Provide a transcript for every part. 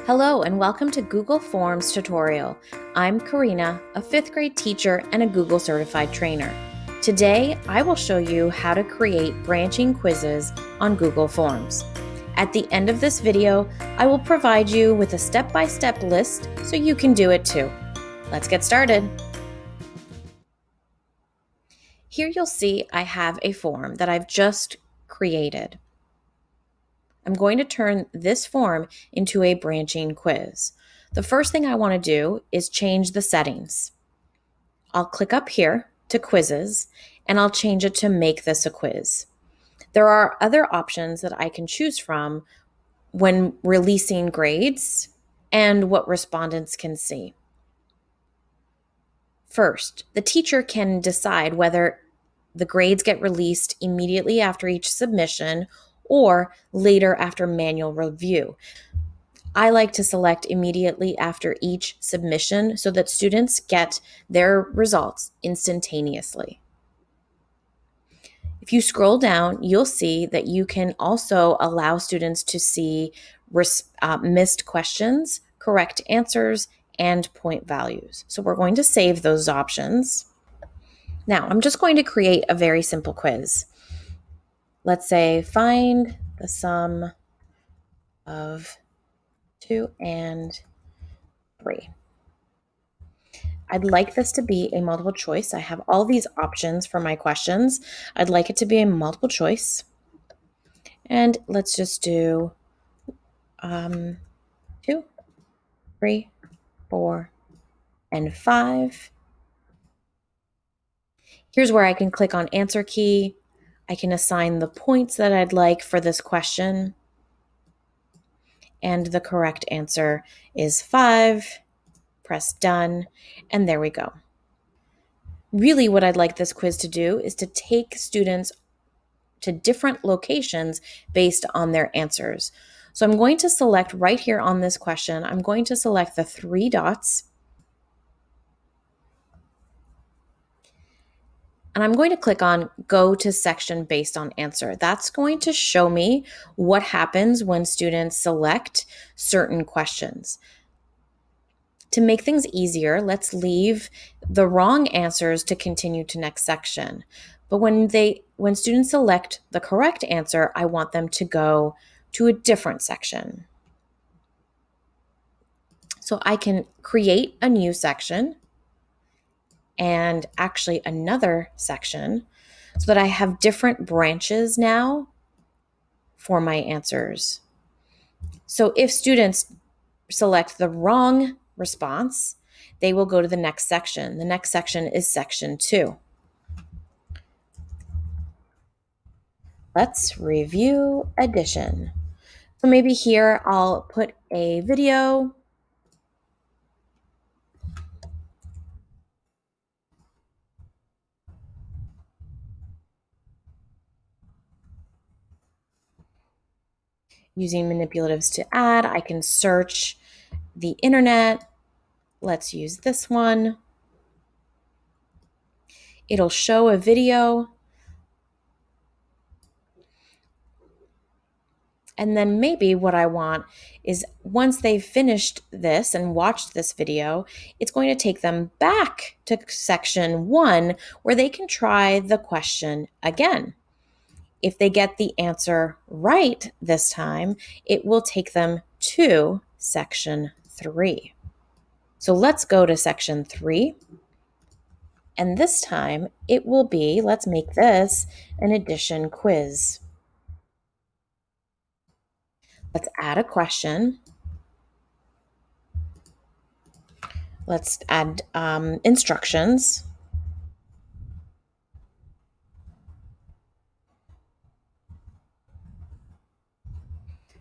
Hello and welcome to Google Forms tutorial. I'm Karina, a 5th grade teacher and a Google certified trainer. Today, I will show you how to create branching quizzes on Google Forms. At the end of this video, I will provide you with a step-by-step list so you can do it too. Let's get started. Here you'll see I have a form that I've just created. I'm going to turn this form into a branching quiz. The first thing I want to do is change the settings. I'll click up here to quizzes and I'll change it to make this a quiz. There are other options that I can choose from when releasing grades and what respondents can see. First, the teacher can decide whether the grades get released immediately after each submission or later after manual review. I like to select immediately after each submission so that students get their results instantaneously. If you scroll down, you'll see that you can also allow students to see missed questions, correct answers, and point values. So we're going to save those options. Now, I'm just going to create a very simple quiz. Let's say find the sum of 2 and 3. I'd like this to be a multiple choice. I have all these options for my questions. I'd like it to be a multiple choice. And let's just do 2, 3, 4, and 5. Here's where I can click on answer key. I can assign the points that I'd like for this question. And the correct answer is 5. Press done, and there we go. Really, what I'd like this quiz to do is to take students to different locations based on their answers. So I'm going to select right here on this question, I'm going to select the 3 dots. And I'm going to click on Go to Section Based on Answer. That's going to show me what happens when students select certain questions. To make things easier, let's leave the wrong answers to continue to next section. But when students select the correct answer, I want them to go to a different section. So I can create a new section and actually another section so that I have different branches now for my answers. So if students select the wrong response, they will go to the next section. The next section is section 2. Let's review addition. So maybe here I'll put a video. Using manipulatives to add, I can search the internet. Let's use this one. It'll show a video. And then maybe what I want is once they've finished this and watched this video, it's going to take them back to section 1 where they can try the question again. If they get the answer right this time, it will take them to section 3. So let's go to section 3. And this time it will be, let's make this an addition quiz. Let's add a question. Let's add instructions.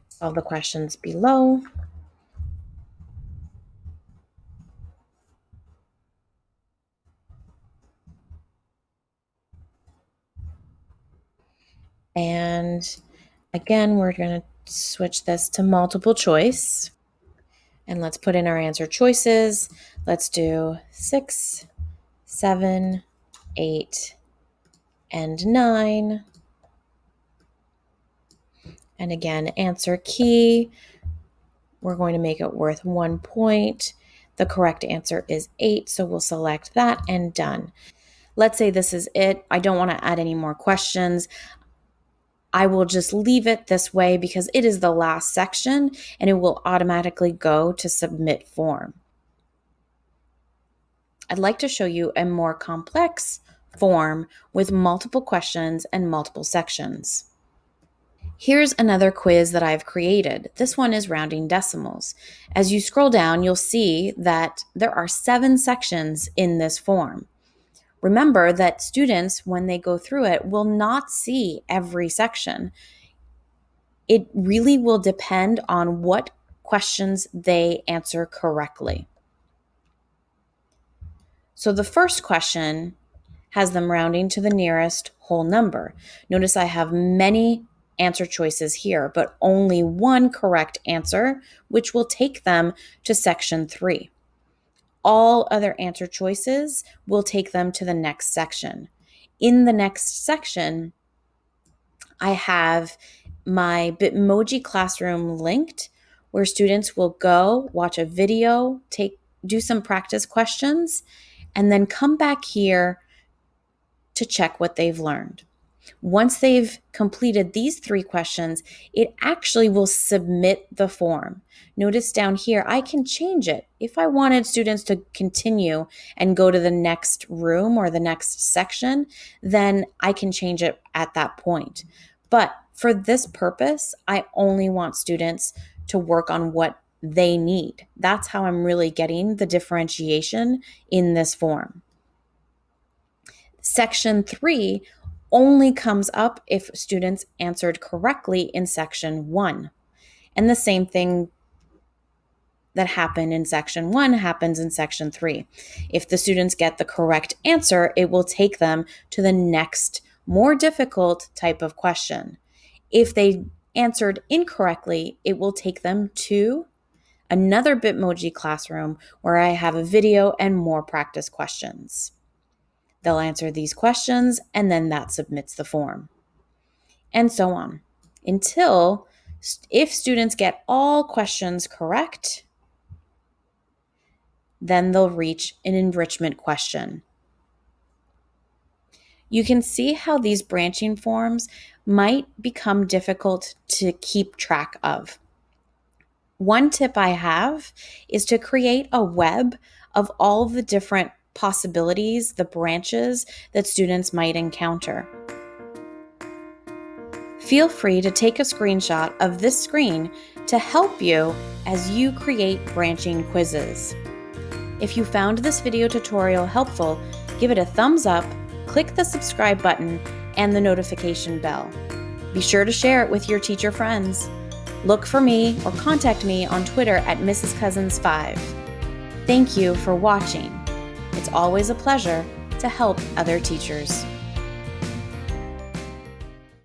Solve the questions below. And again, we're going to switch this to multiple choice. And let's put in our answer choices. Let's do 6, 7, 8, and 9. And again, answer key. We're going to make it worth 1 point. The correct answer is 8, so we'll select that and done. Let's say this is it. I don't want to add any more questions. I will just leave it this way because it is the last section and it will automatically go to submit form. I'd like to show you a more complex form with multiple questions and multiple sections. Here's another quiz that I've created. This one is rounding decimals. As you scroll down, you'll see that there are 7 sections in this form. Remember that students, when they go through it, will not see every section. It really will depend on what questions they answer correctly. So the first question has them rounding to the nearest whole number. Notice I have many answer choices here, but only one correct answer, which will take them to section 3. All other answer choices will take them to the next section. In the next section, I have my Bitmoji classroom linked where students will go watch a video, do some practice questions, and then come back here to check what they've learned. Once they've completed these 3 questions, it actually will submit the form. Notice down here, I can change it. If I wanted students to continue and go to the next room or the next section, then I can change it at that point. But for this purpose, I only want students to work on what they need. That's how I'm really getting the differentiation in this form. Section 3 only comes up if students answered correctly in section 1. And the same thing that happened in section 1 happens in section 3. If the students get the correct answer, it will take them to the next, more difficult type of question. If they answered incorrectly, it will take them to another Bitmoji classroom where I have a video and more practice questions. They'll answer these questions, and then that submits the form. And so on. Until, if students get all questions correct, then they'll reach an enrichment question. You can see how these branching forms might become difficult to keep track of. One tip I have is to create a web of all the different possibilities, the branches that students might encounter. Feel free to take a screenshot of this screen to help you as you create branching quizzes. If you found this video tutorial helpful, give it a thumbs up, click the subscribe button and the notification bell. Be sure to share it with your teacher friends. Look for me or contact me on Twitter at Mrs. Cousins 5. Thank you for watching. It's always a pleasure to help other teachers.